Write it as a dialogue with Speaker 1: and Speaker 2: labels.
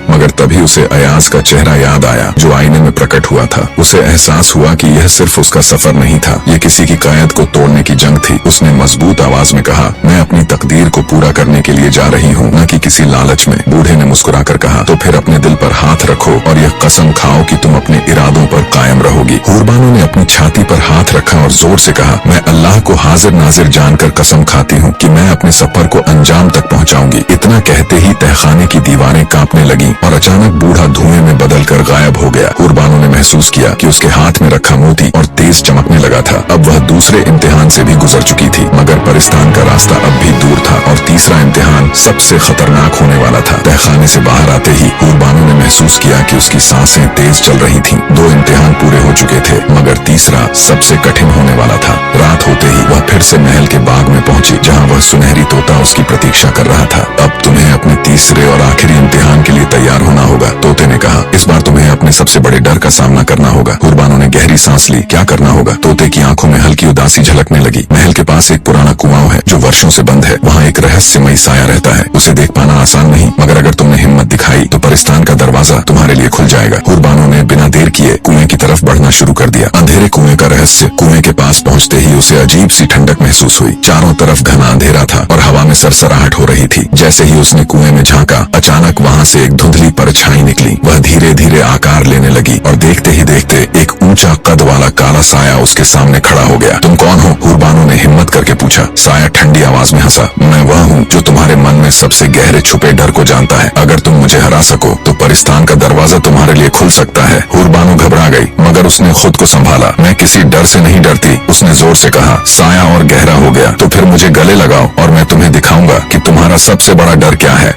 Speaker 1: मगर तभी उसे अयाज का चेहरा याद आया जो आईने में प्रकट हुआ था। उसे एहसास हुआ कि यह सिर्फ उसका सफर नहीं था, ये किसी की कायद को तोड़ने की जंग थी। उसने मजबूत आवाज में कहा, मैं अपनी तकदीर को पूरा करने के लिए जा रही हूँ, न कि किसी लालच में। बूढ़े ने मुस्कुराकर कहा, तो फिर अपने दिल पर हाथ रखो और यह कसम खाओ कि तुम अपने इरादों पर कायम रहोगी। हूरबानो ने अपनी छाती पर हाथ रखा और जोर से कहा, मैं अल्लाह को हाजिर नाजिर जानकर कसम खाती हूँ कि मैं अपने सफर को अंजाम तक पहुँचाऊंगी। इतना कहते ही तहखाने की दीवारें कांपने लगी और अचानक बूढ़ा धुएं में बदलकर गायब हो गया। हूरबानो ने महसूस किया कि उसके हाथ में रखा मोती और तेज चमकने लगा था। अब वह दूसरे इम्तिहान से भी गुजर चुकी थी, मगर परिस्तान का रास्ता अब भी दूर था और तीसरा इम्तिहान सबसे खतरनाक होने वाला था। तहखाने से बाहर आते ही हूरबानो ने महसूस किया कि उसकी सांसें तेज चल रही थीं। 2 इम्तिहान पूरे हो चुके थे, मगर तीसरा सबसे कठिन होने वाला था। रात होते ही वह फिर से महल के बाग में पहुंची, जहां वह सुनहरी तोता उसकी प्रतीक्षा कर रहा था। अब तुम्हें अपने तीसरे और आखिरी इम्तिहान के लिए तैयार होना होगा, तोते ने कहा। इस बार तुम्हें अपने सबसे बड़े डर का सामना करना होगा। हूरबानो ने गहरी सांस ली। क्या करना होगा? तोते की आंखों में हल्की उदासी झलकने लगी। महल के पास एक पुराना कुआं है जो वर्षों से बंद है। वहाँ एक रहस्यमयी साया रहता है। उसे देख पाना आसान नहीं, मगर अगर तुमने हिम्मत दिखाई तो परिस्तान का दरवाजा तुम्हारे लिए खुल जाएगा। हूरबानो ने बिना देर किए कुएं की तरफ बढ़ना शुरू कर दिया। अंधेरे कुएं का रहस्य। कुएं के पास पहुंचते ही उसे अजीब सी ठंडक महसूस हुई। चारों तरफ घना अंधेरा था और हवा में सरसराहट हो रही थी। जैसे ही उसने कुएं में झांका, अचानक वहाँ से एक धुंधली परछाई निकली। वह धीरे धीरे आकार लेने लगी और देखते ही देखते एक ऊंचा कद वाला काला साया उसके सामने खड़ा हो गया। तुम कौन हो? हूरबानो ने हिम्मत करके पूछा। साया ठंडी आवाज में हंसा। मैं वह हूँ जो तुम्हारे मन में सबसे गहरे छुपे डर को जानता है। अगर तुम मुझे हरा सको तो परिस्तान का दरवाजा तुम्हारे लिए खुल सकता है। हूरबानो घबरा गई, मगर उसने खुद को संभाला। मैं किसी डर से नहीं डरती, उसने जोर से कहा। साया और गहरा हो गया। तो फिर मुझे गले लगाओ और मैं तुम्हें दिखाऊंगा कि तुम्हारा सबसे बड़ा डर क्या है।